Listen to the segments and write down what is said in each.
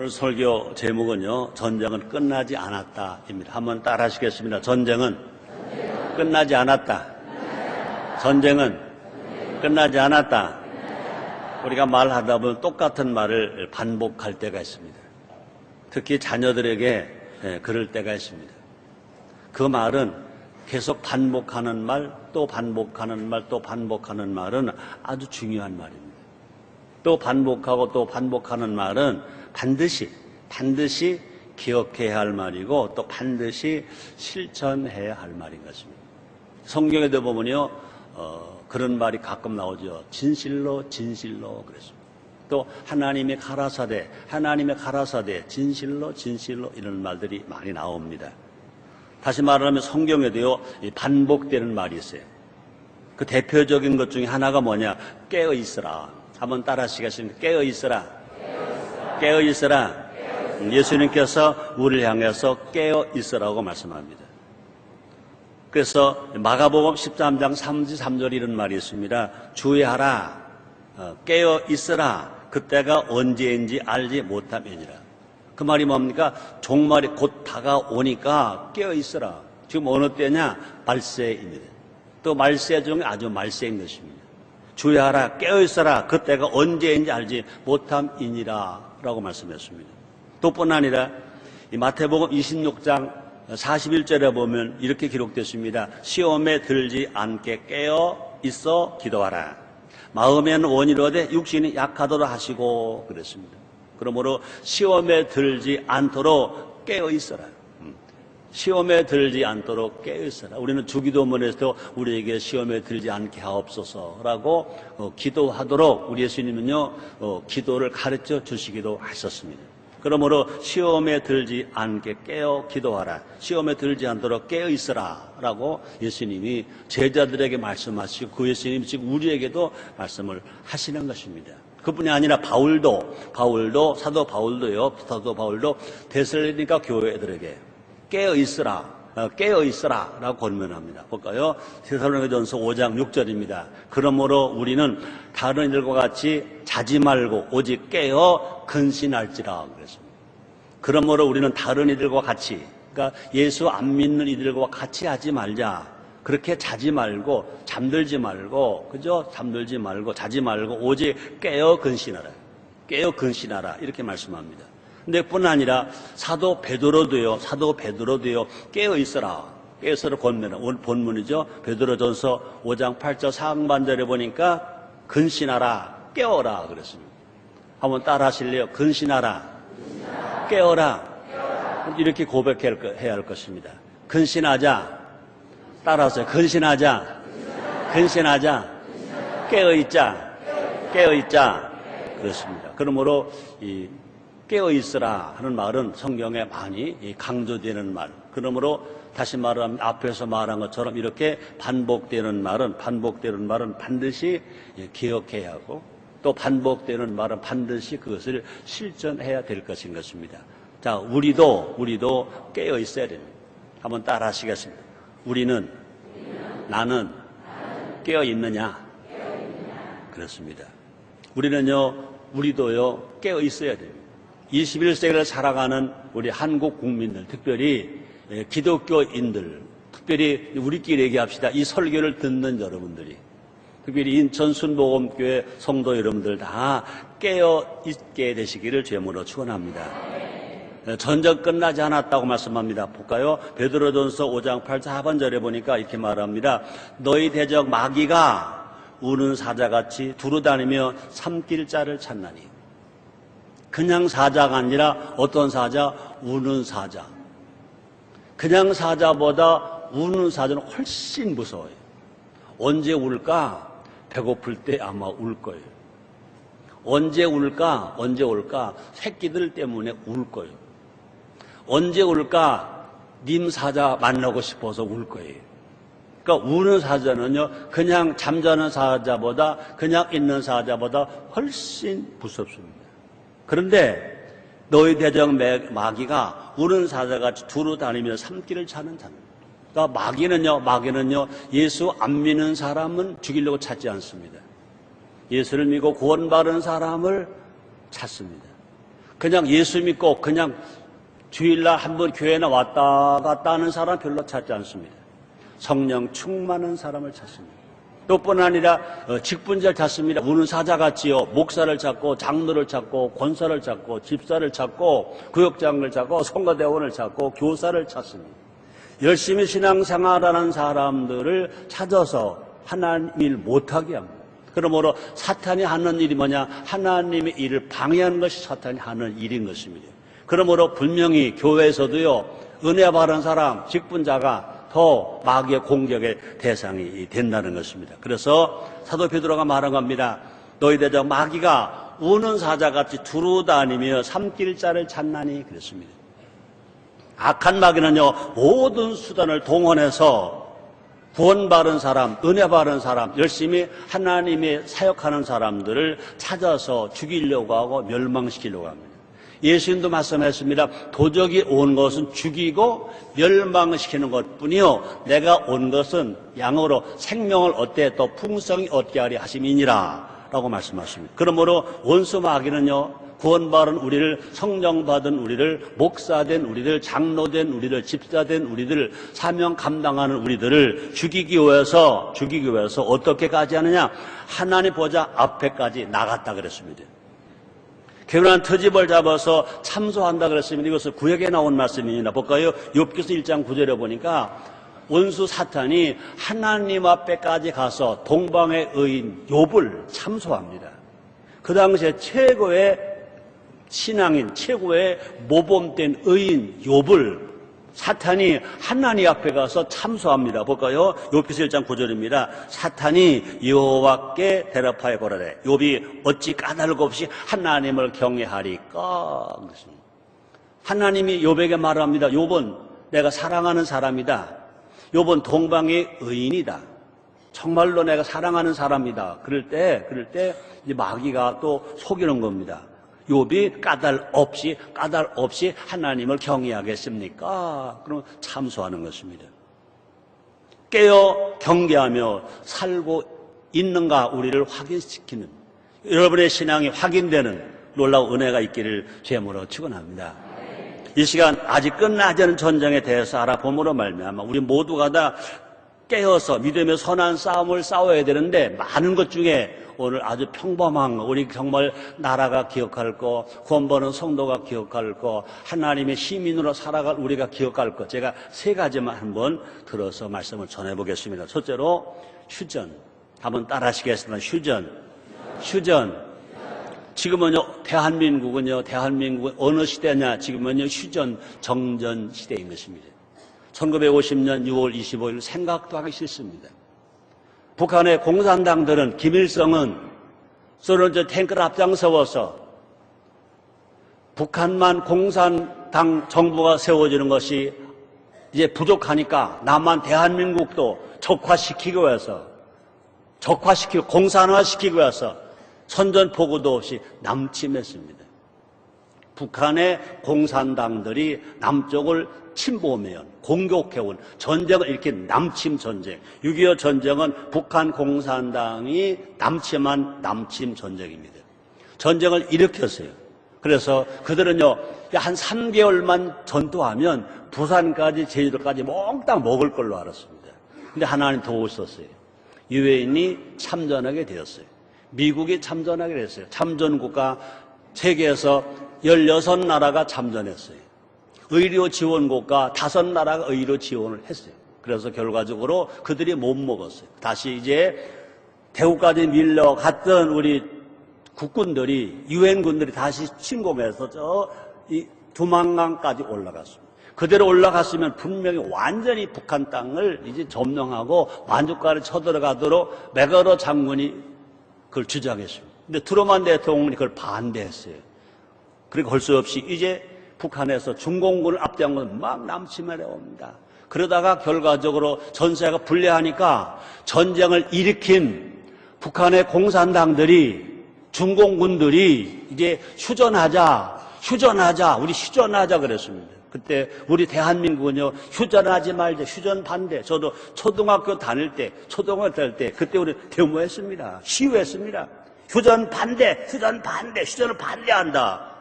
오늘 설교 제목은요, 전쟁은 끝나지 않았다입니다. 한번 따라 하시겠습니다. 전쟁은 끝나지 않았다. 전쟁은 끝나지 않았다. 우리가 말하다 보면 똑같은 말을 반복할 때가 있습니다. 특히 자녀들에게 그럴 때가 있습니다. 그 말은 계속 반복하는 말, 또 반복하는 말, 또 반복하는 말은 아주 중요한 말입니다. 또 반복하고 또 반복하는 말은 반드시 기억해야 할 말이고 또 반드시 실천해야 할 말인 것입니다. 성경에도 보면요, 그런 말이 가끔 나오죠. 진실로 그랬습니다. 또 하나님의 가라사대, 진실로 이런 말들이 많이 나옵니다. 다시 말하면 성경에도요, 반복되는 말이 있어요. 그 대표적인 것 중에 하나가 뭐냐? 깨어 있으라. 한번 따라 하시겠습니까? 깨어 있으라. 예수님께서 우리를 향해서 깨어 있으라고 말씀합니다. 그래서 마가복음 13장 33절 이런 말이 있습니다. 주의하라. 깨어 있으라. 그때가 언제인지 알지 못함이니라. 그 말이 뭡니까? 종말이 곧 다가오니까 깨어 있으라. 지금 어느 때냐? 말세입니다. 또 말세 중에 아주 말세인 것입니다. 주의하라, 깨어있어라, 그때가 언제인지 알지 못함이니라 라고 말씀했습니다. 또 뿐 아니라 이 마태복음 26장 41절에 보면 이렇게 기록됐습니다. 시험에 들지 않게 깨어 있어 기도하라. 마음에는 원이로되 육신이 약하도록 하시고 그랬습니다. 그러므로 시험에 들지 않도록 깨어 있어라. 시험에 들지 않도록 깨어있어라. 우리는 주기도문에서도 우리에게 시험에 들지 않게 하옵소서라고 기도하도록 우리 예수님은요, 기도를 가르쳐 주시기도 하셨습니다. 그러므로 시험에 들지 않게 깨어 기도하라. 시험에 들지 않도록 깨어있으라 라고 예수님이 제자들에게 말씀하시고 그 예수님이 지금 우리에게도 말씀을 하시는 것입니다. 그뿐이 아니라 사도 바울도 데살로니가 교회들에게 깨어있으라 라고 권면합니다. 볼까요? 데살로니가전서 5장 6절입니다. 그러므로 우리는 다른 이들과 같이 자지 말고 오직 깨어 근신할지라 그랬습니다. 그러므로 우리는 다른 이들과 같이, 그러니까 예수 안 믿는 이들과 같이 하지 말자. 그렇게 자지 말고 잠들지 말고 자지 말고 오직 깨어 근신하라 이렇게 말씀합니다. 근데 뿐 아니라 사도 베드로도요 깨어있어라 권면하라. 오늘 본문이죠. 베드로전서 5장 8절 상반절에 보니까 근신하라, 깨어라 그랬습니다. 한번 따라 하실래요? 근신하라, 깨어라. 이렇게 고백해야 할 것입니다. 근신하자. 따라하세요. 근신하자. 깨어있자. 그렇습니다. 그러므로 이 깨어있으라 하는 말은 성경에 많이 강조되는 말. 그러므로 다시 말하면 앞에서 말한 것처럼 이렇게 반복되는 말은 반드시 기억해야 하고 또 반복되는 말은 반드시 그것을 실천해야 될 것인 것입니다. 자, 우리도 깨어있어야 됩니다. 한번 따라 하시겠습니다. 나는 깨어있느냐? 그렇습니다. 우리도요 깨어있어야 됩니다. 21세기를 살아가는 우리 한국 국민들, 특별히 기독교인들, 특별히 우리끼리 얘기합시다. 이 설교를 듣는 여러분들이, 특별히 인천 순복음교회 성도 여러분들 다 깨어있게 되시기를 주님으로 축원합니다. 전쟁 끝나지 않았다고 말씀합니다. 볼까요? 베드로전서 5장 8절 하반절에 보니까 이렇게 말합니다. 너희 대적 마귀가 우는 사자같이 두루다니며 삼킬 자를 찾나니. 그냥 사자가 아니라 어떤 사자? 우는 사자. 그냥 사자보다 우는 사자는 훨씬 무서워요. 언제 울까? 배고플 때 아마 울 거예요. 언제 울까? 새끼들 때문에 울 거예요. 언제 울까? 님 사자 만나고 싶어서 울 거예요. 그러니까 우는 사자는요, 그냥 잠자는 사자보다, 그냥 있는 사자보다 훨씬 무섭습니다. 그런데 너희 대적 마귀가 우는 사자같이 두루 다니며 삼키를 찾는 자입니다. 그러니까 마귀는요 예수 안 믿는 사람은 죽이려고 찾지 않습니다. 예수를 믿고 구원받은 사람을 찾습니다. 그냥 예수 믿고 그냥 주일날 한번 교회나 왔다 갔다 하는 사람 별로 찾지 않습니다. 성령 충만한 사람을 찾습니다. 또뿐 아니라 직분자를 찾습니다. 우는 사자 같지요. 목사를 찾고 장로를 찾고 권사를 찾고 집사를 찾고 구역장을 찾고 성가대원을 찾고 교사를 찾습니다. 열심히 신앙생활하는 사람들을 찾아서 하나님 일 못하게 합니다. 그러므로 사탄이 하는 일이 뭐냐? 하나님의 일을 방해하는 것이 사탄이 하는 일인 것입니다. 그러므로 분명히 교회에서도요, 은혜 받은 사람, 직분자가 더 마귀의 공격의 대상이 된다는 것입니다. 그래서 사도 베드로가 말한 겁니다. 너희들 저 마귀가 우는 사자같이 두루다니며 삼킬 자를 찾나니 그랬습니다. 악한 마귀는요, 모든 수단을 동원해서 구원받은 사람, 은혜 받은 사람, 열심히 하나님의 사역하는 사람들을 찾아서 죽이려고 하고 멸망시키려고 합니다. 예수님도 말씀했습니다. 도적이 온 것은 죽이고 멸망시키는 것뿐이요, 내가 온 것은 양으로 생명을 얻되 또 풍성히 얻게 하리 하심이니라 라고 말씀하십니다. 그러므로 원수 마귀는요, 구원받은 우리를, 성령받은 우리를, 목사된 우리를, 장로된 우리를, 집사된 우리들, 사명 감당하는 우리들을 죽이기 위해서 어떻게까지 하느냐? 하나님 보좌 앞에까지 나갔다 그랬습니다. 교만한 트집을 잡아서 참소한다 그랬습니다. 이것은 구약에 나온 말씀입니다. 볼까요? 욥기서 1장 9절에 보니까 원수 사탄이 하나님 앞에까지 가서 동방의 의인 욥을 참소합니다. 그 당시에 최고의 신앙인, 최고의 모범된 의인 욥을 사탄이 하나님 앞에 가서 참소합니다. 볼까요? 욥기서 1장 9절입니다. 사탄이 여호와께 대답하여 고라되 욥이 어찌 까닭 없이 하나님을 경외하리까? 하나님이 욥에게 말합니다. 욥은 내가 사랑하는 사람이다. 욥은 동방의 의인이다. 정말로 내가 사랑하는 사람이다. 그럴 때 이제 마귀가 또 속이는 겁니다. 욥이 까닭 없이 하나님을 경외하겠습니까? 그럼 참소하는 것입니다. 깨어 경계하며 살고 있는가 우리를 확인시키는, 여러분의 신앙이 확인되는 놀라운 은혜가 있기를 제물로 축원합니다. 이 시간 아직 끝나지 않은 전쟁에 대해서 알아봄으로 말미암아 우리 모두가 다 깨어서 믿음의 선한 싸움을 싸워야 되는데, 많은 것 중에 오늘 아주 평범한 거, 우리 정말 나라가 기억할 거, 구원받은 성도가 기억할 거, 하나님의 시민으로 살아갈 우리가 기억할 거, 제가 세 가지만 한번 들어서 말씀을 전해보겠습니다. 첫째로 휴전. 한번 따라하시겠습니다. 휴전. 지금은요, 대한민국은 어느 시대냐? 지금은요, 휴전, 정전 시대인 것입니다. 1950년 6월 25일 생각도 하기 싫습니다. 북한의 공산당들은, 김일성은 소련 탱크를 앞장서서 북한만 공산당 정부가 세워지는 것이 이제 부족하니까 남한 대한민국도 적화시키고 공산화시키고 해서 선전포고도 없이 남침했습니다. 북한의 공산당들이 남쪽을 침범해온, 공격해온 전쟁을 일으킨 남침 전쟁. 6.25 전쟁은 북한 공산당이 남침한 남침 전쟁입니다. 전쟁을 일으켰어요. 그래서 그들은요, 한 3개월만 전투하면 부산까지 제주도까지 몽땅 먹을 걸로 알았습니다. 근데 하나님 도우셨어요. 유엔이 참전하게 되었어요. 미국이 참전하게 됐어요. 참전국가 세계에서 16나라가 참전했어요. 의료 지원국가 5나라가 의료 지원을 했어요. 그래서 결과적으로 그들이 못 먹었어요. 다시 이제 대구까지 밀려갔던 우리 국군들이, 유엔군들이 다시 침공해서 이 두만강까지 올라갔습니다. 그대로 올라갔으면 분명히 완전히 북한 땅을 이제 점령하고 만주까지 쳐들어가도록 맥어러 장군이 그걸 주장했습니다. 근데 트루먼 대통령이 그걸 반대했어요. 그리고 할 수 없이 이제 북한에서 중공군을 앞장으로 막 남침해 옵니다. 그러다가 결과적으로 전세가 불리하니까 전쟁을 일으킨 북한의 공산당들이, 중공군들이 이제 휴전하자, 우리 휴전하자 그랬습니다. 그때 우리 대한민국은요, 휴전하지 말자, 휴전 반대. 저도 초등학교 다닐 때 그때 우리 데모했습니다. 시위했습니다. 휴전을 반대한다.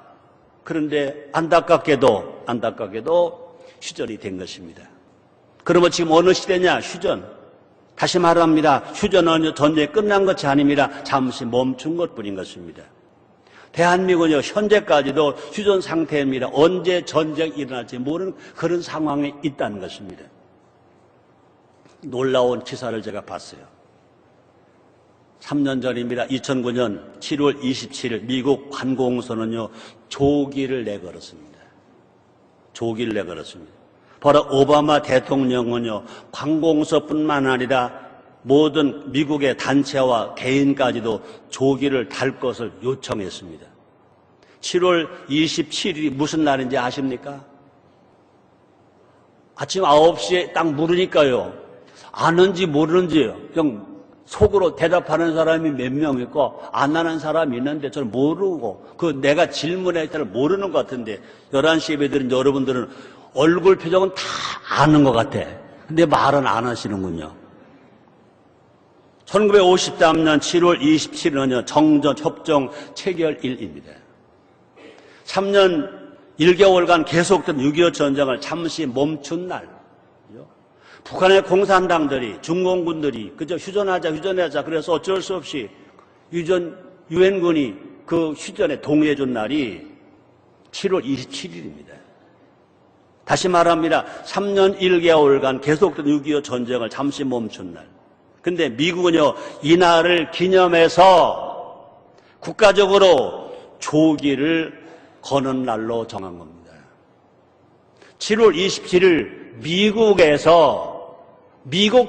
그런데 안타깝게도 휴전이 된 것입니다. 그러면 지금 어느 시대냐? 휴전. 다시 말합니다. 휴전은 전쟁이 끝난 것이 아닙니다. 잠시 멈춘 것뿐인 것입니다. 대한민국은 현재까지도 휴전 상태입니다. 언제 전쟁이 일어날지 모르는 그런 상황에 있다는 것입니다. 놀라운 기사를 제가 봤어요. 3년 전입니다. 2009년 7월 27일 미국 관공서는요, 조기를 내걸었습니다. 조기를 내걸었습니다. 바로 오바마 대통령은요, 관공서뿐만 아니라 모든 미국의 단체와 개인까지도 조기를 달 것을 요청했습니다. 7월 27일이 무슨 날인지 아십니까? 아침 9시에 딱 물으니까요, 아는지 모르는지 그냥 속으로 대답하는 사람이 몇 명 있고 안 하는 사람이 있는데 저는 모르고 내가 질문에 잘 모르는 것 같은데 11시 예배 드린 여러분들은 얼굴 표정은 다 아는 것 같아. 근데 말은 안 하시는군요. 1953년 7월 27일은요, 정전협정 체결일입니다. 3년 1개월간 계속된 6.25 전쟁을 잠시 멈춘 날, 북한의 공산당들이, 중공군들이 그저 휴전하자 그래서 어쩔 수 없이 유엔군이 그 휴전에 동의해준 날이 7월 27일입니다. 다시 말합니다. 3년 1개월간 계속된 6.25 전쟁을 잠시 멈춘 날. 근데 미국은요, 이 날을 기념해서 국가적으로 조기를 거는 날로 정한 겁니다. 7월 27일 미국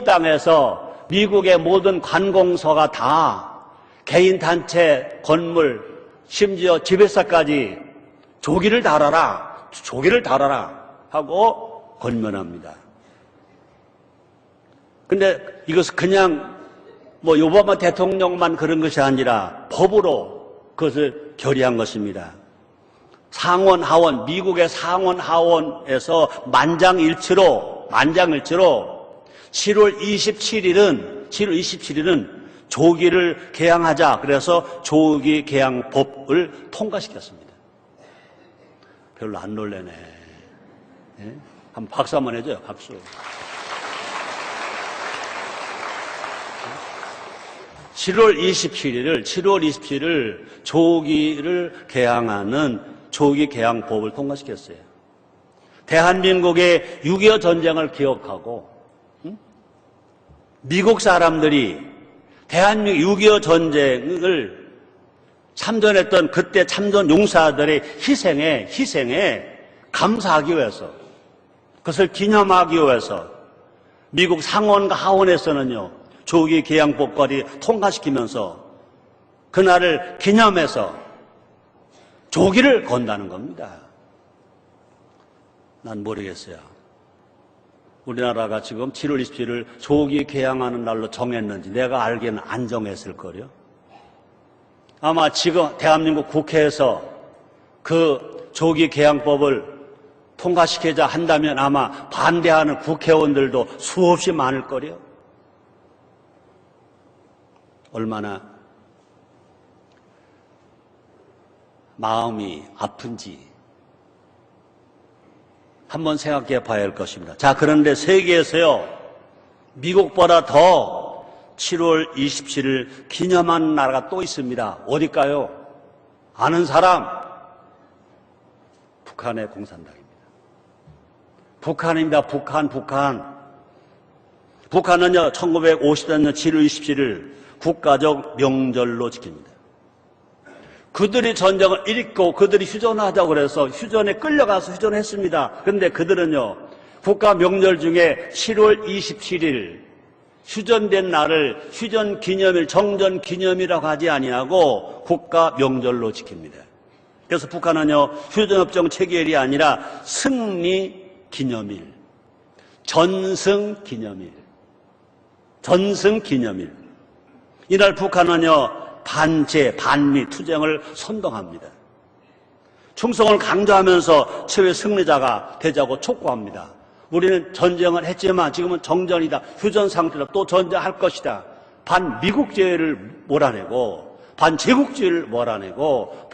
땅에서 미국의 모든 관공서가 다 개인 단체, 건물, 심지어 집회사까지 조기를 달아라 하고 권면합니다. 근데 이것은 그냥 오바마 대통령만 그런 것이 아니라 법으로 그것을 결의한 것입니다. 상원, 하원, 미국의 상원, 하원에서 만장일치로 7월 27일은 조기를 개항하자. 그래서 조기 개항법을 통과시켰습니다. 별로 안 놀래네. 예? 한번 박수 한번 해줘요. 박수. 7월 27일을 조기를 개항하는 조기 개항법을 통과시켰어요. 대한민국의 6.25 전쟁을 기억하고 미국 사람들이 대한민국 6.25 전쟁을 참전했던 그때 참전 용사들의 희생에 감사하기 위해서, 그것을 기념하기 위해서 미국 상원과 하원에서는요, 조기 개항법까지 통과시키면서 그날을 기념해서 조기를 건다는 겁니다. 난 모르겠어요. 우리나라가 지금 7월 27일 조기 개항하는 날로 정했는지 내가 알기에는 안 정했을 거요. 아마 지금 대한민국 국회에서 그 조기 개항법을 통과시키자 한다면 아마 반대하는 국회의원들도 수없이 많을 거요. 얼마나 마음이 아픈지 한번 생각해 봐야 할 것입니다. 자, 그런데 세계에서요, 미국보다 더 7월 27일 기념하는 나라가 또 있습니다. 어딜까요? 아는 사람? 북한의 공산당입니다. 북한입니다. 북한은요, 1950년 7월 27일 국가적 명절로 지킵니다. 그들이 전쟁을 일으키고 그들이 휴전하자고 그래서 휴전에 끌려가서 휴전했습니다. 그런데 그들은요, 국가 명절 중에 7월 27일 휴전된 날을 휴전 기념일, 정전 기념이라고 하지 아니하고 국가 명절로 지킵니다. 그래서 북한은요, 휴전협정 체결이 아니라 승리 기념일, 전승 기념일. 이날 북한은요, 반제, 반미, 투쟁을 선동합니다. 충성을 강조하면서 최후의 승리자가 되자고 촉구합니다. 우리는 전쟁을 했지만 지금은 정전이다. 휴전 상태로 또 전쟁할 것이다. 반미국제를 몰아내고 반제국주의를 몰아내고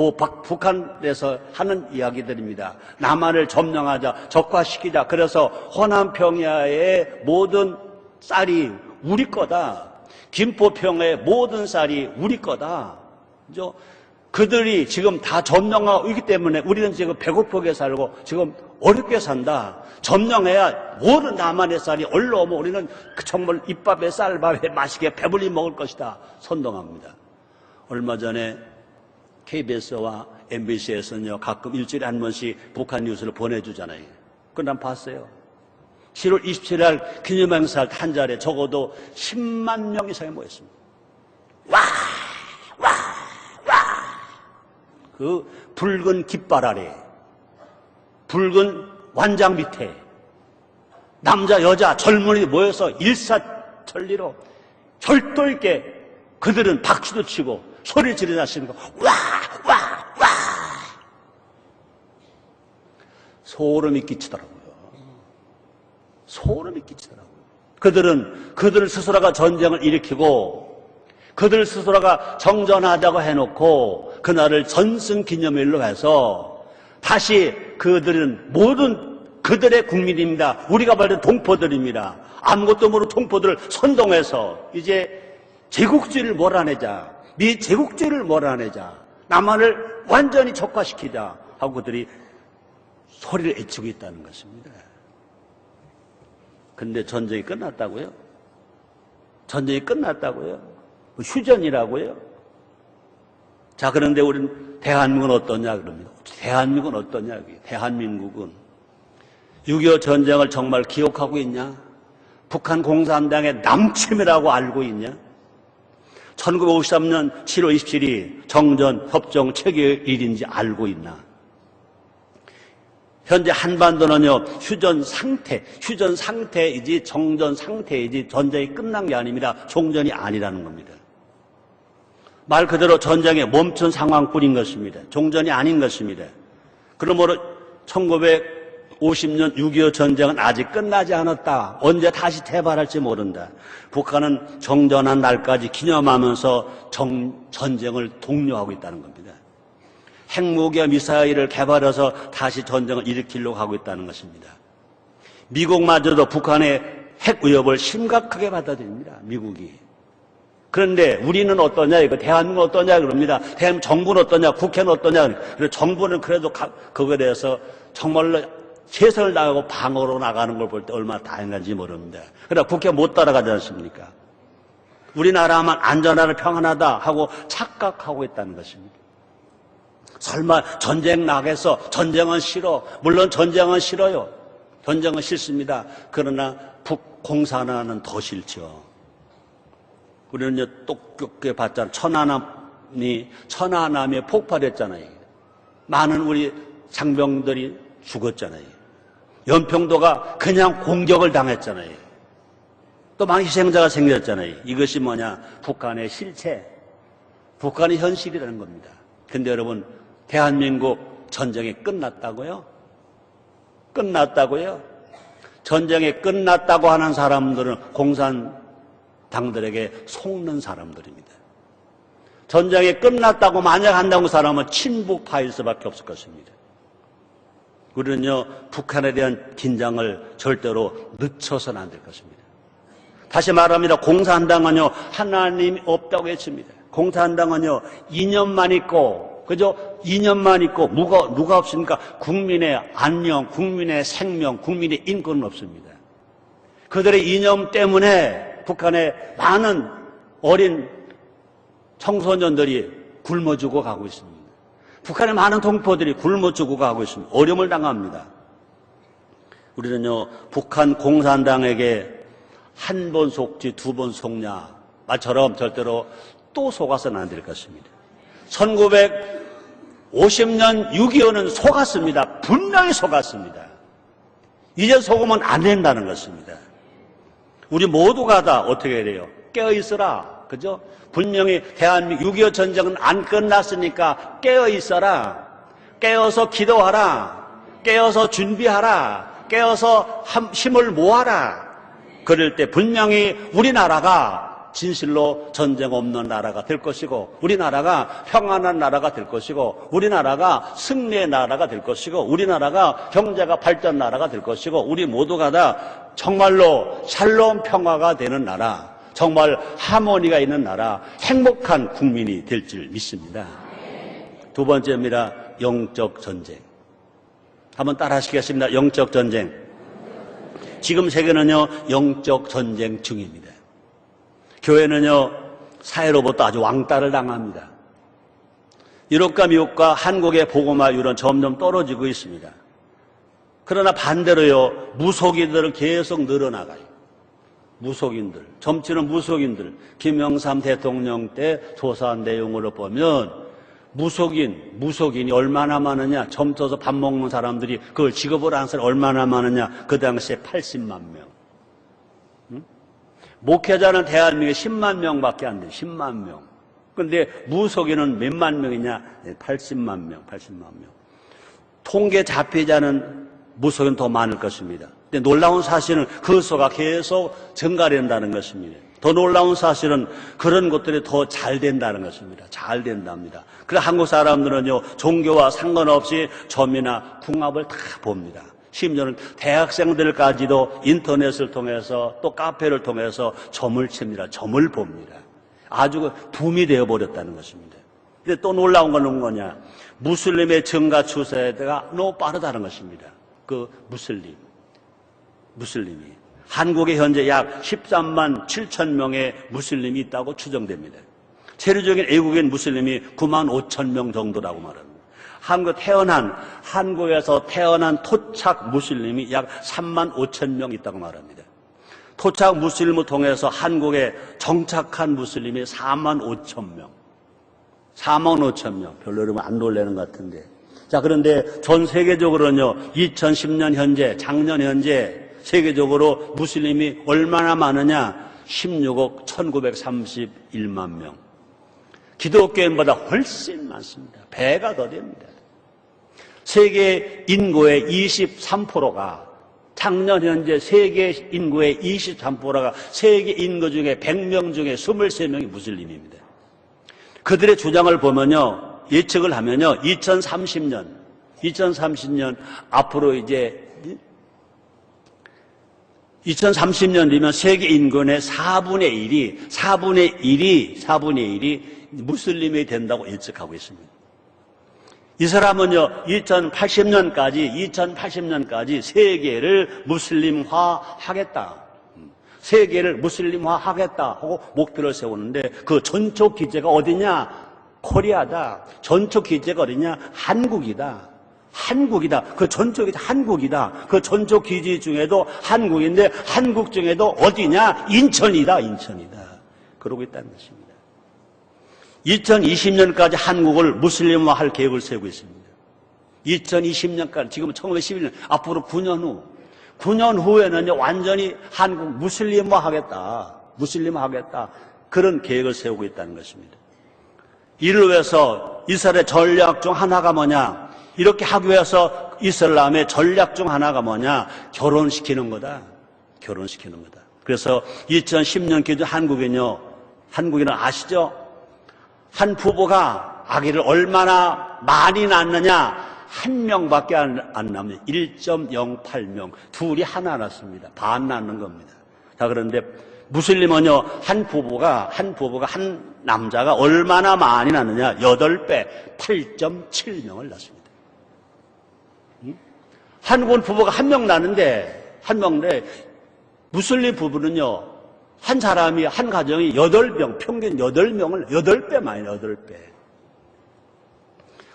북한에서 하는 이야기들입니다. 남한을 점령하자, 적화시키자. 그래서 호남 평야의 모든 쌀이 우리 거다. 김포평의 모든 쌀이 우리 거다. 그죠? 그들이 지금 다 점령하고 있기 때문에 우리는 지금 배고프게 살고 지금 어렵게 산다. 점령해야 모든 남한의 쌀이 올라오면 우리는 정말 입밥에 쌀밥에 맛있게 배불리 먹을 것이다. 선동합니다. 얼마 전에 KBS와 MBC에서는요, 가끔 일주일에 한 번씩 북한 뉴스를 보내주잖아요. 그건 난 봤어요. 7월 27일 날 기념행사 한 자리에 적어도 10만 명 이상이 모였습니다. 와! 그 붉은 깃발 아래, 붉은 완장 밑에 남자, 여자, 젊은이들이 모여서 일사천리로 절도 있게 그들은 박수도 치고 소리를 지르시는 거, 와! 소름이 끼치더라고요. 소름이 끼치더라고요. 그들 스스로가 전쟁을 일으키고 그들 스스로가 정전하자고 해놓고 그날을 전승기념일로 해서 다시 그들은 모든 그들의 국민입니다. 우리가 말하는 동포들입니다. 아무것도 모르는 동포들을 선동해서 이제 제국주의를 몰아내자, 미제국주의를 몰아내자, 남한을 완전히 적화시키자 하고 그들이 소리를 외치고 있다는 것입니다. 근데 전쟁이 끝났다고요? 전쟁이 끝났다고요? 휴전이라고요? 자, 그런데 우리는 대한민국은 어떠냐 그럽니다. 대한민국은 어떠냐? 대한민국은 6.25 전쟁을 정말 기억하고 있냐? 북한 공산당의 남침이라고 알고 있냐? 1953년 7월 27일 정전 협정 체결일인지 알고 있나? 현재 한반도는요, 휴전 상태이지 정전 상태이지 전쟁이 끝난 게 아닙니다. 종전이 아니라는 겁니다. 말 그대로 전쟁에 멈춘 상황뿐인 것입니다. 종전이 아닌 것입니다. 그러므로 1950년 6.25 전쟁은 아직 끝나지 않았다. 언제 다시 대발할지 모른다. 북한은 정전한 날까지 기념하면서 전쟁을 독려하고 있다는 겁니다. 핵무기와 미사일을 개발해서 다시 전쟁을 일으키려고 하고 있다는 것입니다. 미국마저도 북한의 핵 위협을 심각하게 받아들입니다. 미국이. 그런데 우리는 어떠냐, 이거 대한민국은 어떠냐 그럽니다. 대한민국 정부는 어떠냐, 국회는 어떠냐. 그래서 정부는 그래도 그거에 대해서 정말로 최선을 다하고 방어로 나가는 걸 볼 때 얼마나 다행한지 모릅니다. 그러나 국회 못 따라가지 않습니까? 우리나라만 안전하고 평안하다 하고 착각하고 있다는 것입니다. 설마 전쟁 나겠어? 전쟁은 싫어. 물론 전쟁은 싫어요. 전쟁은 싫습니다. 그러나 북공산화는 더 싫죠. 우리는 똑똑하게 봤잖아요. 천안함이 폭발했잖아요. 많은 우리 장병들이 죽었잖아요. 연평도가 그냥 공격을 당했잖아요. 또 많은 희생자가 생겼잖아요. 이것이 뭐냐? 북한의 실체, 북한의 현실이라는 겁니다. 근데 여러분, 대한민국 전쟁이 끝났다고요? 끝났다고요? 전쟁이 끝났다고 하는 사람들은 공산당들에게 속는 사람들입니다. 전쟁이 끝났다고 만약 한다고 사람은 친북파일 수밖에 없을 것입니다. 우리는요, 북한에 대한 긴장을 절대로 늦춰서는 안 될 것입니다. 다시 말합니다. 공산당은요, 하나님이 없다고 외칩니다. 공산당은요, 이념만 있고, 그죠? 이념만 있고, 누가 없습니까? 국민의 안녕, 국민의 생명, 국민의 인권은 없습니다. 그들의 이념 때문에 북한의 많은 어린 청소년들이 굶어 죽어 가고 있습니다. 북한의 많은 동포들이 굶어 죽어 가고 있습니다. 어려움을 당합니다. 우리는요, 북한 공산당에게 한 번 속지 두 번 속냐 말처럼 절대로 또 속아서는 안 될 것입니다. 1950년 6.25는 속았습니다. 분명히 속았습니다. 이제 속으면 안 된다는 것입니다. 우리 모두가 다 어떻게 해야 돼요? 깨어있어라. 그죠? 분명히 대한민국 6.25 전쟁은 안 끝났으니까 깨어있어라. 깨어서 기도하라. 깨어서 준비하라. 깨어서 힘을 모아라. 그럴 때 분명히 우리나라가 진실로 전쟁 없는 나라가 될 것이고, 우리나라가 평안한 나라가 될 것이고, 우리나라가 승리의 나라가 될 것이고, 우리나라가 경제가 발전 나라가 될 것이고, 우리 모두가 다 정말로 샬롬 평화가 되는 나라, 정말 하모니가 있는 나라, 행복한 국민이 될 줄 믿습니다. 두 번째입니다. 영적 전쟁. 한번 따라 하시겠습니다. 영적 전쟁. 지금 세계는요, 영적 전쟁 중입니다. 교회는요, 사회로부터 아주 왕따를 당합니다. 유럽과 미국과 한국의 복음화율은 점점 떨어지고 있습니다. 그러나 반대로요, 무속인들은 계속 늘어나가요. 무속인들, 점치는 무속인들, 김영삼 대통령 때 조사한 내용으로 보면 무속인이 얼마나 많으냐, 점쳐서 밥 먹는 사람들이 그걸 직업으로 하는 사람이 얼마나 많으냐, 그 당시에 80만 명. 목회자는 대한민국에 10만 명밖에 안 돼요. 10만 명. 근데 무속인은 몇만 명이냐? 80만 명, 80만 명. 통계 잡히자는 무속인 더 많을 것입니다. 근데 놀라운 사실은 그 수가 계속 증가된다는 것입니다. 더 놀라운 사실은 그런 것들이 더 잘 된다는 것입니다. 잘 된답니다. 그래서 한국 사람들은요, 종교와 상관없이 점이나 궁합을 다 봅니다. 심지어는 대학생들까지도 인터넷을 통해서 또 카페를 통해서 점을 칩니다. 점을 봅니다. 아주 붐이 되어버렸다는 것입니다. 근데 또 놀라운 건 뭐냐? 무슬림의 증가 추세가 너무 빠르다는 것입니다. 그 무슬림이. 한국에 현재 약 13만 7천 명의 무슬림이 있다고 추정됩니다. 세류적인 외국인 무슬림이 9만 5천 명 정도라고 말합니다. 한국에서 태어난 토착 무슬림이 약 3만 5천 명 있다고 말합니다. 토착 무슬림을 통해서 한국에 정착한 무슬림이 4만 5천 명. 4만 5천 명. 별로 이러면 안 놀라는 것 같은데. 자, 그런데 전 세계적으로는요, 2010년 현재, 작년 현재, 세계적으로 무슬림이 얼마나 많으냐? 16억 1931만 명. 기독교인보다 훨씬 많습니다. 배가 더 됩니다. 세계 인구의 23%가, 작년 현재 세계 인구의 23%가 세계 인구 중에 100명 중에 23명이 무슬림입니다. 그들의 주장을 보면요, 예측을 하면요, 2030년 앞으로 이제 2030년 되면 세계 인구의 4분의 1이 무슬림이 된다고 예측하고 있습니다. 이 사람은요, 2080년까지 세계를 무슬림화하겠다. 세계를 무슬림화하겠다 하고 목표를 세우는데 그 전초 기제가 어디냐? 코리아다. 전초 기제가 어디냐? 한국이다. 그 전초 기제 한국이다. 그 전초 기지 중에도 한국인데 한국 중에도 어디냐? 인천이다. 그러고 있다는 것입니다. 2020년까지 한국을 무슬림화할 계획을 세우고 있습니다. 2020년까지, 지금 1911년, 앞으로 9년 후에는요, 완전히 한국 무슬림화하겠다. 그런 계획을 세우고 있다는 것입니다. 이를 위해서 이스라엘의 전략 중 하나가 뭐냐? 이렇게 하기 위해서 이슬람의 전략 중 하나가 뭐냐? 결혼시키는 거다. 그래서 2010년 기준 한국인은 아시죠? 한 부부가 아기를 얼마나 많이 낳느냐? 한 명밖에 안 낳습니다. 1.08명. 둘이 하나 낳습니다. 반 낳는 겁니다. 자, 그런데 무슬림은요, 한 남자가 얼마나 많이 낳느냐? 8배, 8.7명을 낳습니다. 한국은 부부가 한 명 낳는데, 무슬림 부부는요, 한 가정이 8명, 평균 8배 많이, 8배.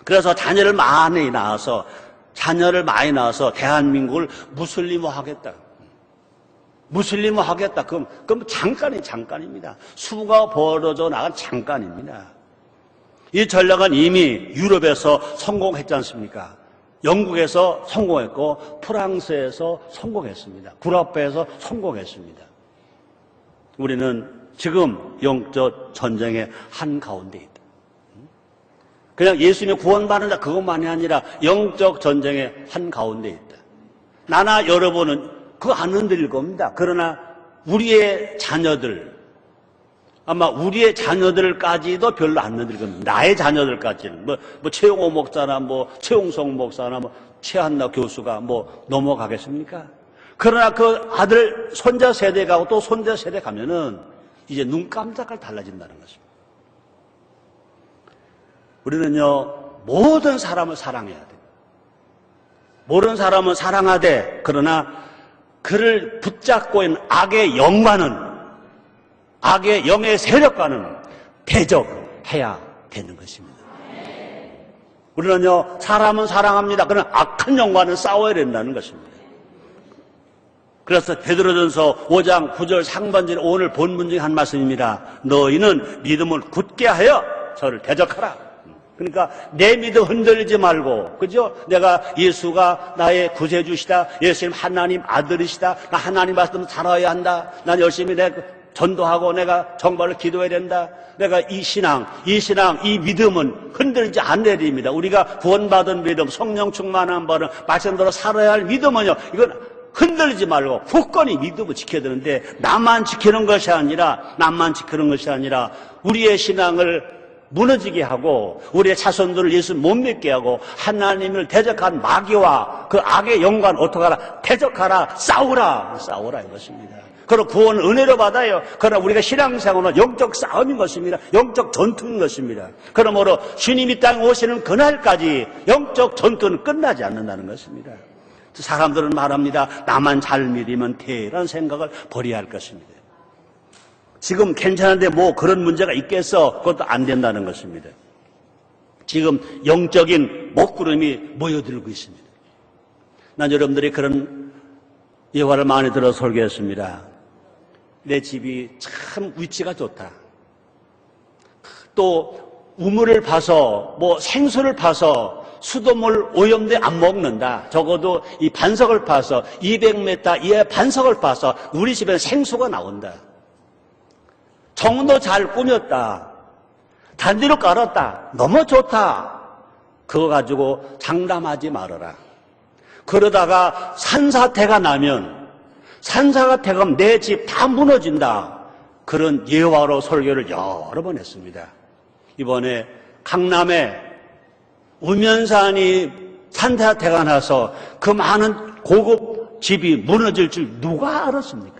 그래서 자녀를 많이 낳아서 대한민국을 무슬림화하겠다. 그럼 잠깐입니다. 수가 벌어져 나간 잠깐입니다. 이 전략은 이미 유럽에서 성공했지 않습니까? 영국에서 성공했고, 프랑스에서 성공했습니다. 구라파에서 성공했습니다. 우리는 지금 영적 전쟁의 한가운데 있다. 그냥 예수님의 구원받는 자 그것만이 아니라 영적 전쟁의 한가운데 있다. 나나 여러분은 그거 안 흔들릴 겁니다. 그러나 우리의 자녀들, 아마 우리의 자녀들까지도 별로 안 건드릴 겁니다. 나의 자녀들까지는. 최용호 목사나 최용성 목사나 최한나 교수가 넘어가겠습니까? 그러나 그 아들, 손자 세대 가고 또 손자 세대 가면은 이제 눈 깜짝할 달라진다는 것입니다. 우리는요, 모든 사람을 사랑해야 돼요. 모든 사람은 사랑하되, 그러나 그를 붙잡고 있는 악의 영과는, 악의 영의 세력과는 대적해야 되는 것입니다. 우리는요, 사람은 사랑합니다. 그러나 악한 영과는 싸워야 된다는 것입니다. 그래서 베드로전서 5장 9절 상반절에 오늘 본문 중에 한 말씀입니다. 너희는 믿음을 굳게 하여 저를 대적하라. 그러니까 내 믿음 흔들리지 말고, 그죠? 내가 예수가 나의 구세주시다. 예수님 하나님 아들이시다. 나 하나님 말씀 살아야 한다. 난 열심히 전도하고 내가 정말로 기도해야 된다. 내가 이 신앙, 이 믿음은 흔들리지 않아야 됩니다. 우리가 구원받은 믿음, 성령 충만한 바는 말씀대로 살아야 할 믿음은요, 이건 흔들리지 말고 굳건히 믿음을 지켜야 되는데, 나만 지키는 것이 아니라 우리의 신앙을 무너지게 하고 우리의 자손들을 예수 못 믿게 하고 하나님을 대적한 마귀와 그 악의 영광 어떻게 하라? 대적하라, 싸우라 이것입니다. 그럼 구원을 은혜로 받아요. 그러나 우리가 신앙생활은 영적 싸움인 것입니다. 영적 전투인 것입니다. 그러므로 주님이 땅에 오시는 그날까지 영적 전투는 끝나지 않는다는 것입니다. 사람들은 말합니다. 나만 잘 믿으면 돼라는 생각을 버려야 할 것입니다. 지금 괜찮은데 그런 문제가 있겠어? 그것도 안 된다는 것입니다. 지금 영적인 먹구름이 모여들고 있습니다. 난 여러분들이 그런 예화를 많이 들어 설교했습니다. 내 집이 참 위치가 좋다. 또 우물을 파서 생수를 파서 수돗물 오염돼 안 먹는다. 적어도 이 반석을 파서 200m 이하의 반석을 파서 우리 집에 생수가 나온다. 정도 잘 꾸몄다. 단지로 깔았다. 너무 좋다. 그거 가지고 장담하지 말아라. 그러다가 산사태가 나면 내 집 다 무너진다. 그런 예화로 설교를 여러 번 했습니다. 이번에 강남에 우면산이 산사태가 나서 그 많은 고급 집이 무너질 줄 누가 알았습니까?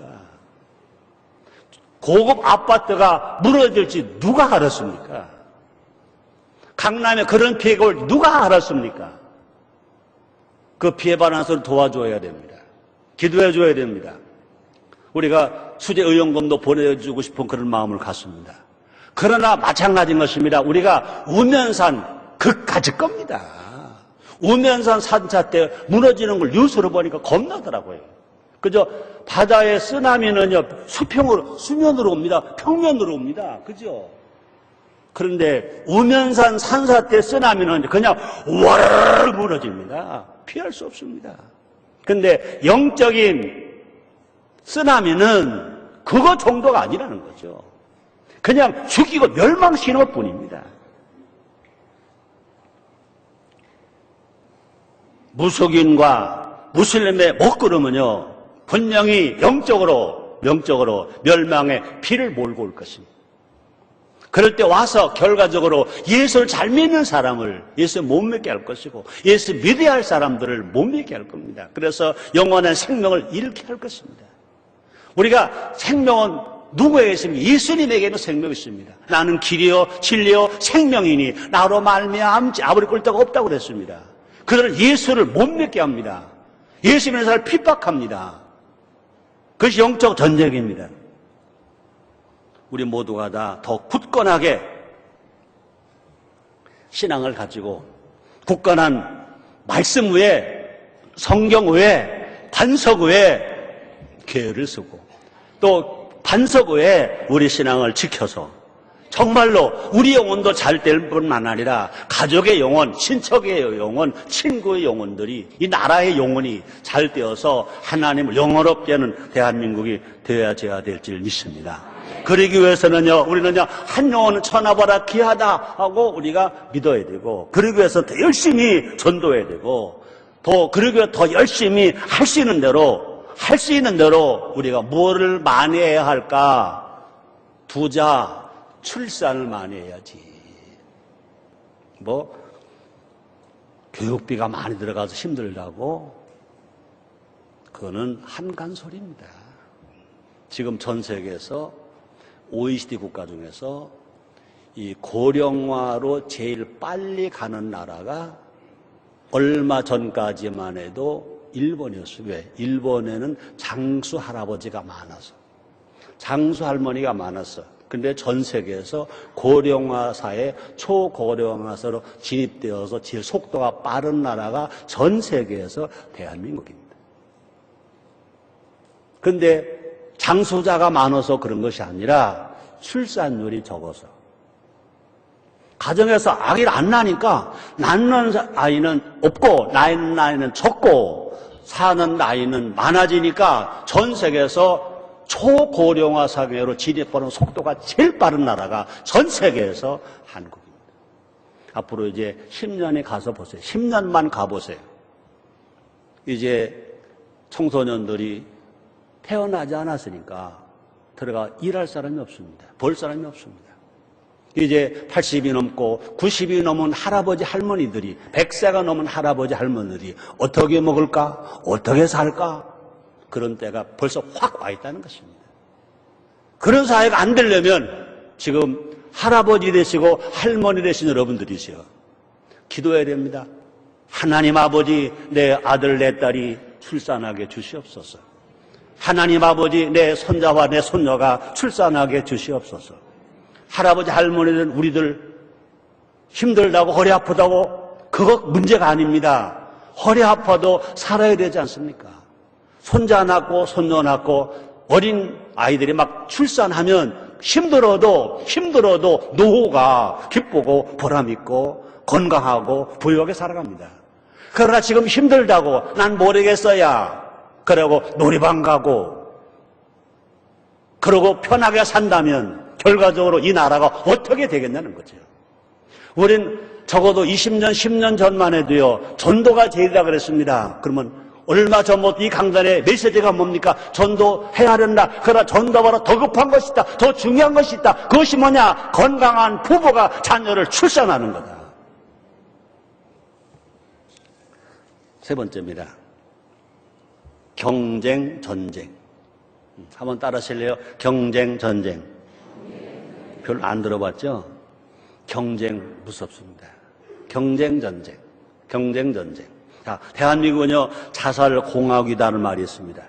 고급 아파트가 무너질지 누가 알았습니까? 강남에 그런 피해가 올 누가 알았습니까? 그 피해받은 사람을 도와줘야 됩니다. 기도해줘야 됩니다. 우리가 수재 의원금도 보내주고 싶은 그런 마음을 갖습니다. 그러나 마찬가지인 것입니다. 우리가 우면산 그까짓 겁니다. 우면산 산사 때 무너지는 걸 뉴스로 보니까 겁나더라고요. 그죠? 바다의 쓰나미는요, 수면으로 옵니다. 평면으로 옵니다. 그죠? 그런데 우면산 산사 때 쓰나미는 그냥 와르르 무너집니다. 피할 수 없습니다. 근데 영적인 쓰나미는 그거 정도가 아니라는 거죠. 그냥 죽이고 멸망시킬 뿐입니다. 무속인과 무슬림의 먹구름은요, 분명히 영적으로 멸망의 피를 몰고 올 것입니다. 그럴 때 와서 결과적으로 예수를 잘 믿는 사람을 예수 못 믿게 할 것이고, 예수 믿어야 할 사람들을 못 믿게 할 겁니다. 그래서 영원한 생명을 잃게 할 것입니다. 우리가 생명은 누구에게 있습니까? 예수님에게는 생명이 있습니다. 나는 길이요 진리요 생명이니 나로 말미암지 아무리 꿀 데가 없다고 그랬습니다. 그들은 예수를 못 믿게 합니다. 예수 믿는 사람을 핍박합니다. 그것이 영적 전쟁입니다. 우리 모두가 다 더 굳건하게 신앙을 가지고 굳건한 말씀 위에, 성경 위에, 반석 위에 계열을 쓰고 또 반석 위에 우리 신앙을 지켜서 정말로 우리 영혼도 잘 될 뿐만 아니라 가족의 영혼, 친척의 영혼, 친구의 영혼들이, 이 나라의 영혼이 잘 되어서 하나님을 영원롭게 하는 대한민국이 되어야 될 줄 믿습니다. 그러기 위해서는요, 우리는요, 한 영혼은 천하보다 귀하다 하고 우리가 믿어야 되고, 그러기 위해서 더 열심히 전도해야 되고, 그러기 위해 더 열심히 할 수 있는 대로 우리가 뭐를 많이 해야 할까? 부자, 출산을 많이 해야지. 뭐 교육비가 많이 들어가서 힘들다고? 그거는 한간소리입니다. 지금 전 세계에서 OECD 국가 중에서 이 고령화로 제일 빨리 가는 나라가 얼마 전까지만 해도 일본이었어요. 왜? 일본에는 장수 할아버지가 많아서, 장수 할머니가 많았어. 근데 전 세계에서 고령화 사회, 초고령화사로 진입되어서 제일 속도가 빠른 나라가 전 세계에서 대한민국입니다. 근데 장수자가 많아서 그런 것이 아니라 출산율이 적어서, 가정에서 아기를 안 낳으니까 낳는 아이는 없고 낳는 나이는 적고 사는 나이는 많아지니까 전 세계에서 초고령화 사회로 진입하는 속도가 제일 빠른 나라가 전 세계에서 한국입니다. 앞으로 이제 10년에 가서 보세요. 10년만 가보세요. 이제 청소년들이 태어나지 않았으니까 들어가 일할 사람이 없습니다. 벌 사람이 없습니다. 이제 80이 넘고 90이 넘은 할아버지 할머니들이, 100세가 넘은 할아버지 할머니들이 어떻게 먹을까? 어떻게 살까? 그런 때가 벌써 확 와 있다는 것입니다. 그런 사회가 안 되려면 지금 할아버지 되시고 할머니 되신 여러분들이시여, 기도해야 됩니다. 하나님 아버지, 내 아들 내 딸이 출산하게 주시옵소서. 하나님 아버지, 내 손자와 내 손녀가 출산하게 주시옵소서. 할아버지 할머니는 우리들 힘들다고 허리 아프다고 그거 문제가 아닙니다. 허리 아파도 살아야 되지 않습니까? 손자 낳고 손녀 낳고 어린 아이들이 막 출산하면 힘들어도 노후가 기쁘고 보람있고 건강하고 부유하게 살아갑니다. 그러나 지금 힘들다고 난 모르겠어야 그러고 놀이방 가고 그러고 편하게 산다면 결과적으로 이 나라가 어떻게 되겠냐는 거죠. 우린 적어도 20년, 10년 전만 해도요, 전도가 제일이라 그랬습니다. 그러면 얼마 전부터 이 강단의 메시지가 뭡니까? 전도해야 된다. 그러나 전도보다 더 급한 것이 있다. 더 중요한 것이 있다. 그것이 뭐냐? 건강한 부부가 자녀를 출산하는 거다. 세 번째입니다. 경쟁, 전쟁. 한번 따라하실래요? 경쟁, 전쟁. 별로 안 들어봤죠? 경쟁 무섭습니다. 경쟁, 전쟁. 경쟁, 전쟁. 자, 대한민국은요, 자살 공화국이라는 말이 있습니다.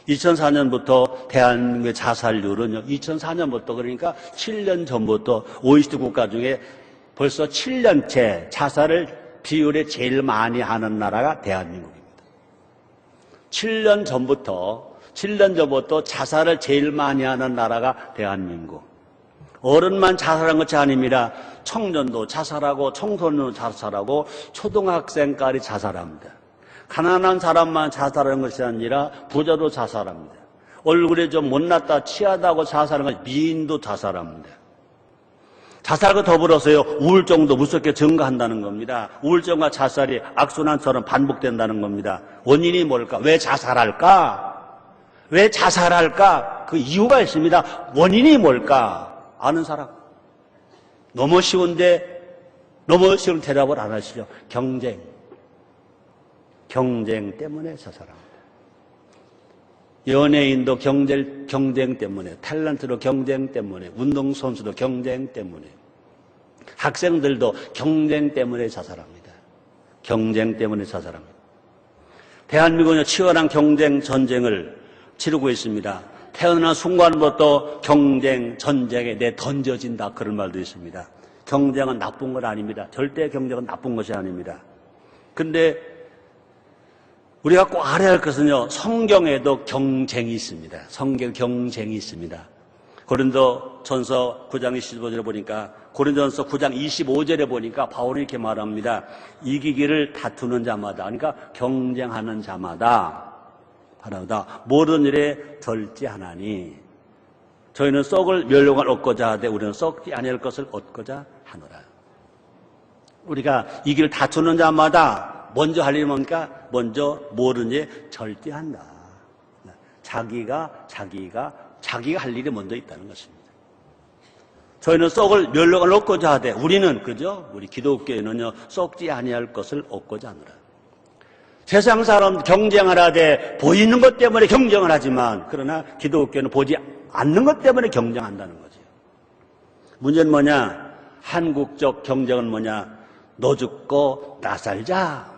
2004년부터 대한민국의 자살률은요, 2004년부터 그러니까 7년 전부터 OECD 국가 중에 벌써 7년째 자살을 비율에 제일 많이 하는 나라가 대한민국입니다. 7년 전부터 자살을 제일 많이 하는 나라가 대한민국. 어른만 자살한 것이 아닙니다. 청년도 자살하고 청소년도 자살하고 초등학생까지 자살합니다. 가난한 사람만 자살하는 것이 아니라 부자도 자살합니다. 얼굴이 좀 못났다 치하다고 자살하는 것이 미인도 자살합니다. 자살과 더불어서요, 우울증도 무섭게 증가한다는 겁니다. 우울증과 자살이 악순환처럼 반복된다는 겁니다. 원인이 뭘까? 왜 자살할까? 왜 자살할까? 그 이유가 있습니다. 원인이 뭘까? 아는 사람. 너무 쉬운 대답을 안 하시죠. 경쟁 때문에 자살합니다. 연예인도 경쟁 때문에, 탤런트도 경쟁 때문에, 운동선수도 경쟁 때문에, 학생들도 경쟁 때문에 자살합니다. 경쟁 때문에 자살합니다. 대한민국은 치열한 경쟁 전쟁을 치르고 있습니다. 태어난 순간부터 경쟁, 전쟁에 내 던져진다. 그런 말도 있습니다. 경쟁은 나쁜 건 아닙니다. 절대 경쟁은 나쁜 것이 아닙니다. 근데 우리가 꼭 알아야 할 것은요, 성경에도 경쟁이 있습니다. 성경 경쟁이 있습니다. 고린도전서 9장 25절에 보니까, 고린도전서 9장 25절에 보니까 바울이 이렇게 말합니다. 이기기를 다투는 자마다, 그러니까 경쟁하는 자마다 모든 일에 절제하나니 저희는 썩을 멸용을 얻고자 하되 우리는 썩지 아니할 것을 얻고자 하노라. 우리가 이 길을 다투는 자마다 먼저 할 일이 뭡니까? 먼저 모든 일에 절제한다. 자기가 할 일이 먼저 있다는 것입니다. 저희는 썩을 멸령을 얻고자 하되 우리는 그죠? 우리 기독교인은요 썩지 아니할 것을 얻고자 하노라. 세상 사람 경쟁을 하되 보이는 것 때문에 경쟁을 하지만 그러나 기독교는 보지 않는 것 때문에 경쟁한다는 거죠. 문제는 뭐냐? 한국적 경쟁은 뭐냐? 너 죽고 나 살자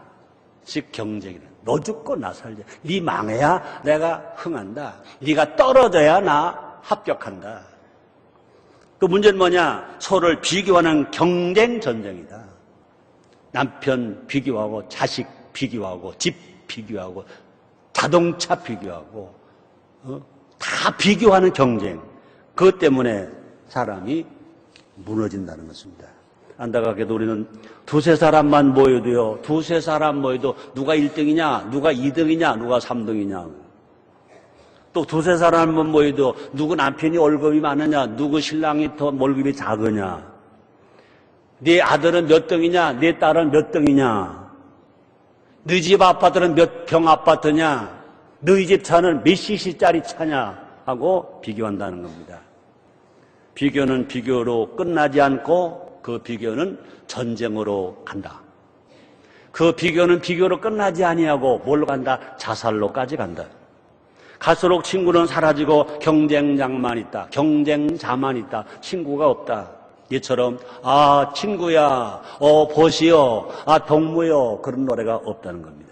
식 경쟁이다. 너 죽고 나 살자. 네 망해야 내가 흥한다. 네가 떨어져야 나 합격한다. 그 문제는 뭐냐? 서로를 비교하는 경쟁 전쟁이다. 남편 비교하고 자식 비교하고 집 비교하고 자동차 비교하고 다 비교하는 경쟁. 그것 때문에 사람이 무너진다는 것입니다. 안타깝게도 우리는 두세 사람만 모여도요, 두세 사람 모여도 누가 1등이냐, 누가 2등이냐, 누가 3등이냐. 또 두세 사람만 모여도 누구 남편이 월급이 많으냐, 누구 신랑이 더 월급이 작으냐. 네 아들은 몇 등이냐, 네 딸은 몇 등이냐. 네 집 아파트는 몇 평 아파트냐, 너희 집 차는 몇 cc짜리 차냐 하고 비교한다는 겁니다. 비교는 비교로 끝나지 않고 그 비교는 전쟁으로 간다. 그 비교는 비교로 끝나지 아니하고 뭘로 간다? 자살로까지 간다. 갈수록 친구는 사라지고 경쟁자만 있다. 경쟁자만 있다. 친구가 없다. 이처럼 아 친구야, 보시오, 아 동무요 그런 노래가 없다는 겁니다.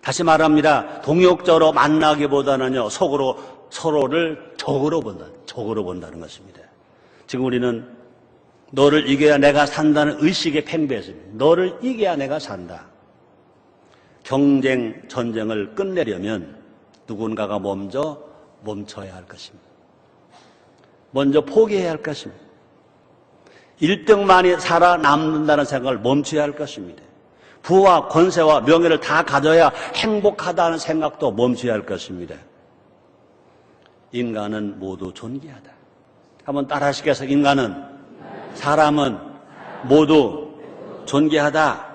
다시 말합니다. 동욕적으로 만나기보다는요 속으로 서로를 적으로 본다는 것입니다. 지금 우리는 너를 이겨야 내가 산다는 의식에 팽배했습니다. 너를 이겨야 내가 산다. 경쟁 전쟁을 끝내려면 누군가가 먼저 멈춰야 할 것입니다. 먼저 포기해야 할 것입니다. 1등만이 살아남는다는 생각을 멈춰야 할 것입니다. 부와 권세와 명예를 다 가져야 행복하다는 생각도 멈춰야 할 것입니다. 인간은 모두 존귀하다. 한번 따라 하시겠어요? 인간은, 사람은 모두 존귀하다.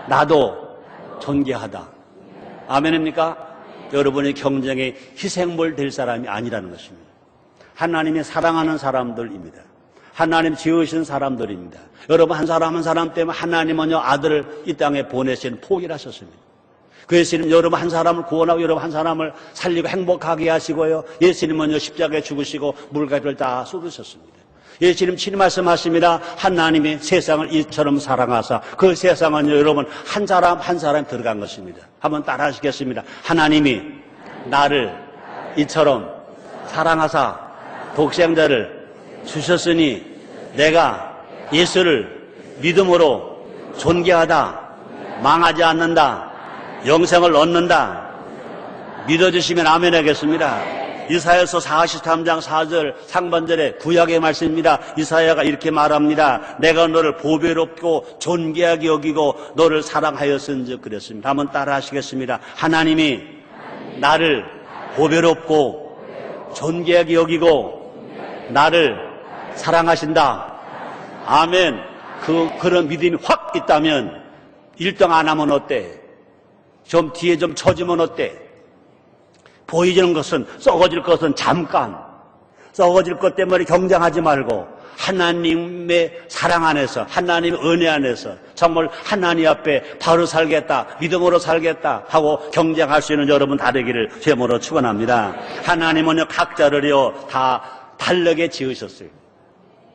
나도 존귀하다. 아멘입니까? 여러분이 경쟁에 희생물 될 사람이 아니라는 것입니다. 하나님이 사랑하는 사람들입니다. 하나님 지으신 사람들입니다. 여러분 한 사람 한 사람 때문에 하나님은요 아들을 이 땅에 보내신 포기를 하셨습니다. 그 예수님 여러분 한 사람을 구원하고 여러분 한 사람을 살리고 행복하게 하시고요. 예수님은요 십자가에 죽으시고 물가를 다 쏟으셨습니다. 예수님 친히 말씀하십니다. 하나님이 세상을 이처럼 사랑하사 그 세상은요 여러분 한 사람 한 사람 들어간 것입니다. 한번 따라 하시겠습니다. 하나님이 나를 이처럼 사랑하사 독생자를 주셨으니 내가 예수를 믿음으로 존귀하다, 망하지 않는다, 영생을 얻는다. 믿어주시면 아멘 하겠습니다. 이사야서 43장 4절 상반절의 구약의 말씀입니다. 이사야가 이렇게 말합니다. 내가 너를 보배롭고 존귀하게 여기고 너를 사랑하였은즉 그랬습니다. 한번 따라 하시겠습니다. 하나님이 나를 보배롭고 존귀하게 여기고 나를 사랑하신다. 아멘. 그런 믿음이 확 있다면 1등 안 하면 어때? 좀 뒤에 좀 처지면 어때? 보이지는 것은, 썩어질 것은 잠깐. 썩어질 것 때문에 경쟁하지 말고 하나님의 사랑 안에서, 하나님의 은혜 안에서 정말 하나님 앞에 바로 살겠다, 믿음으로 살겠다 하고 경쟁할 수 있는 여러분 다 되기를 제모로 축원합니다. 하나님은요 각자를요 다 다르게 지으셨어요.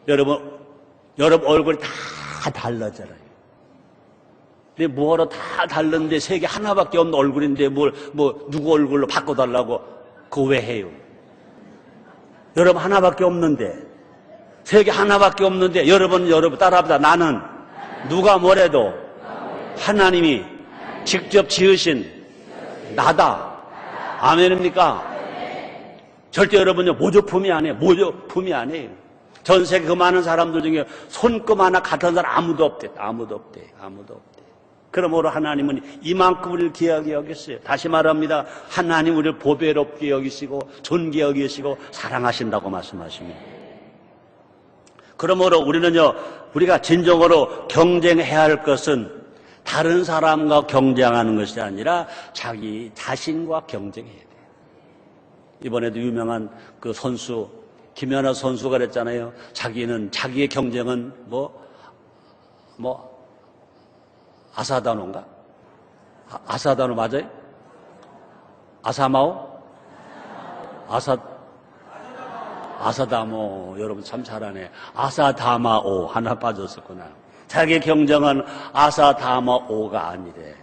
여러분 얼굴이 다 달라잖아요. 근데 뭐하러 다 다른데 세계 하나밖에 없는 얼굴인데 누구 얼굴로 바꿔달라고 그거 왜 해요? 여러분 하나밖에 없는데 세계 하나밖에 없는데 여러분 따라합니다. 나는 누가 뭐래도 하나님이 직접 지으신 나다. 아멘입니까? 절대 여러분요 모조품이 아니에요. 전 세계 그 많은 사람들 중에 손금 하나 같은 사람 아무도 없대. 그러므로 하나님은 이만큼 우리를 귀하게 여겼어요. 다시 말합니다. 하나님 우리를 보배롭게 여기시고 존귀하게 여기시고 사랑하신다고 말씀하십니다. 그러므로 우리가 진정으로 경쟁해야 할 것은 다른 사람과 경쟁하는 것이 아니라 자기 자신과 경쟁해야 돼요. 이번에도 유명한 그 선수 김연아 선수가 그랬잖아요. 자기의 경쟁은 아사다노인가? 아사다노 맞아요? 아사마오? 아사다모. 여러분 참 잘하네. 아사다마오 하나 빠졌었구나. 자기 경쟁은 아사다마오가 아니래.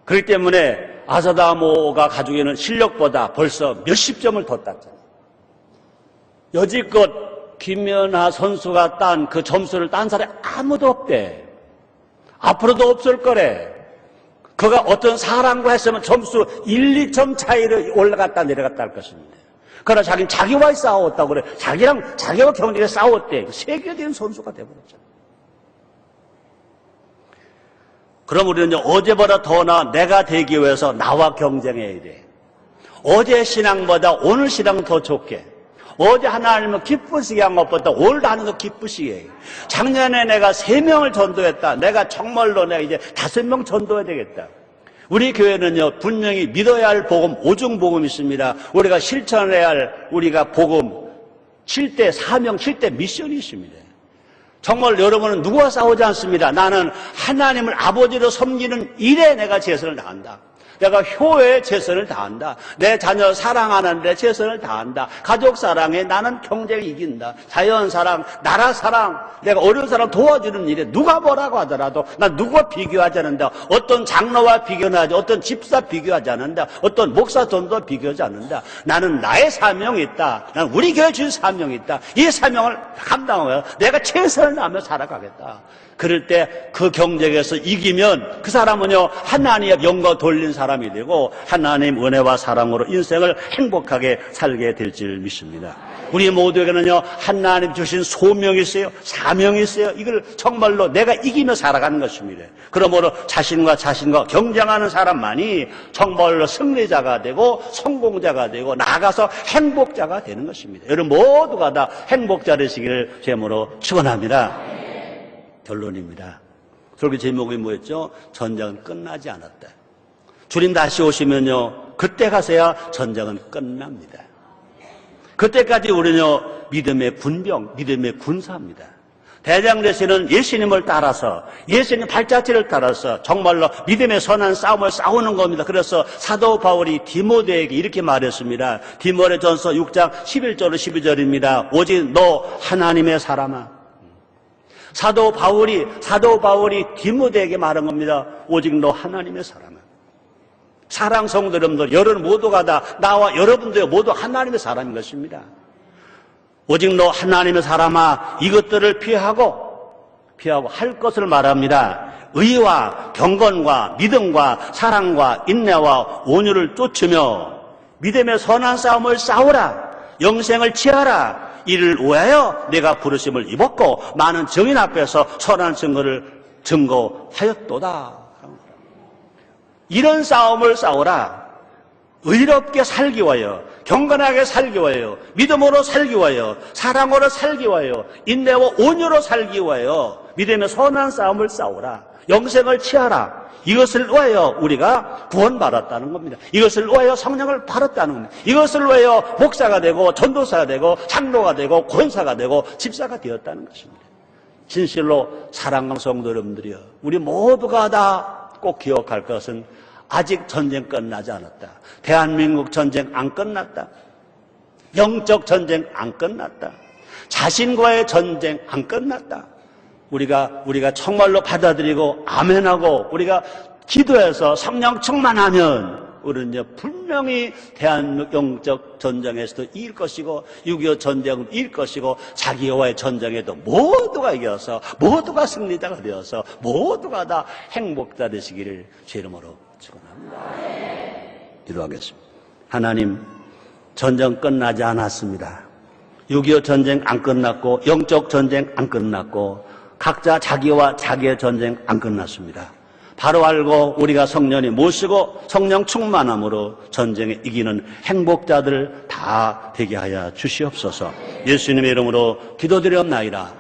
그렇기 때문에 아사다마오가 가지고 있는 실력보다 벌써 몇십 점을 더 땄잖아요. 여지껏 김연아 선수가 딴 그 점수를 딴 사람이 아무도 없대. 앞으로도 없을 거래. 그가 어떤 사람과 했으면 점수 1, 2점 차이로 올라갔다 내려갔다 할 것입니다. 그러나 자기는 자기와의 싸웠다고 그래. 자기와 경쟁에 싸웠대. 세계적인 선수가 되어버렸잖아. 그럼 우리는 어제보다 더 나아 내가 되기 위해서 나와 경쟁해야 돼. 어제 신앙보다 오늘 신앙 더 좋게. 어제 하나님을 기쁘시게 한 것보다 오늘도 하는 거 기쁘시게 해. 작년에 내가 3명을 전도했다. 내가 정말로 내가 이제 5명 전도해야 되겠다. 우리 교회는요, 분명히 믿어야 할 복음, 오중복음이 있습니다. 우리가 실천해야 할 우리가 복음, 7대 사명, 7대 미션이 있습니다. 정말 여러분은 누구와 싸우지 않습니다. 나는 하나님을 아버지로 섬기는 일에 내가 최선을 다한다. 내가 효에 최선을 다한다. 내 자녀 사랑하는 데 최선을 다한다. 가족 사랑에 나는 경쟁에 이긴다. 자연 사랑, 나라 사랑, 내가 어려운 사람 도와주는 일에 누가 뭐라고 하더라도 난 누구와 비교하지 않는다. 어떤 장로와 비교하지, 어떤 집사 비교하지 않는다. 어떤 목사 전도와 비교하지 않는다. 나는 나의 사명이 있다. 나는 우리 교회 주신 사명이 있다. 이 사명을 감당하며 내가 최선을 다하며 살아가겠다. 그럴 때 그 경쟁에서 이기면 그 사람은요, 하나님의 영광 돌린 사람이 되고 하나님 은혜와 사랑으로 인생을 행복하게 살게 될 줄 믿습니다. 우리 모두에게는요, 하나님 주신 소명이 있어요. 사명이 있어요. 이걸 정말로 내가 이기며 살아가는 것입니다. 그러므로 자신과 경쟁하는 사람만이 정말로 승리자가 되고 성공자가 되고 나아가서 행복자가 되는 것입니다. 여러분 모두가 다 행복자 되시기를 제모로 축원합니다. 결론입니다. 설교 제목이 뭐였죠? 전쟁은 끝나지 않았다. 주님 다시 오시면요, 그때 가서야 전쟁은 끝납니다. 그때까지 우리는요, 믿음의 군병, 믿음의 군사입니다. 대장되시는 예수님을 따라서, 예수님 발자취를 따라서 정말로 믿음의 선한 싸움을 싸우는 겁니다. 그래서 사도 바울이 디모데에게 이렇게 말했습니다. 디모데전서 6장 11절 12절입니다. 오직 너 하나님의 사람아. 사도 바울이 디모데에게 말한 겁니다. 오직 너 하나님의 사람아. 사랑 성도 여러분들, 여러분 모두가 다 나와 여러분들 모두 하나님의 사람인 것입니다. 오직 너 하나님의 사람아, 이것들을 피하고 할 것을 말합니다. 의와 경건과 믿음과 사랑과 인내와 온유를 쫓으며 믿음의 선한 싸움을 싸우라. 영생을 취하라. 이를 위하여 내가 부르심을 입었고 많은 증인 앞에서 선한 증거를 증거하였도다. 이런 싸움을 싸우라. 의롭게 살기 위하여, 경건하게 살기 위하여, 믿음으로 살기 위하여, 사랑으로 살기 위하여, 인내와 온유로 살기 위하여 믿음의 선한 싸움을 싸우라. 영생을 취하라. 이것을 위하여 우리가 구원받았다는 겁니다. 이것을 위하여 성령을 받았다는 겁니다. 이것을 위하여 목사가 되고 전도사가 되고 장로가 되고 권사가 되고 집사가 되었다는 것입니다. 진실로 사랑하는 성도 여러분들이여, 우리 모두가 다 꼭 기억할 것은 아직 전쟁 끝나지 않았다. 대한민국 전쟁 안 끝났다. 영적 전쟁 안 끝났다. 자신과의 전쟁 안 끝났다. 우리가 정말로 받아들이고 아멘하고 우리가 기도해서 성령 충만하면 우리는 분명히 대한민국 영적 전쟁에서도 이길 것이고 6.25 전쟁도 이길 것이고 자기와의 전쟁에도 모두가 이겨서 모두가 승리자가 되어서 모두가 다 행복자 되시기를 제 이름으로 축원합니다. 기도하겠습니다. 하나님, 전쟁 끝나지 않았습니다. 6.25 전쟁 안 끝났고 영적 전쟁 안 끝났고 각자 자기와 자기의 전쟁 안 끝났습니다. 바로 알고 우리가 성령이 모시고 성령 충만함으로 전쟁에 이기는 행복자들 다 되게 하여 주시옵소서. 예수님의 이름으로 기도드렸나이다.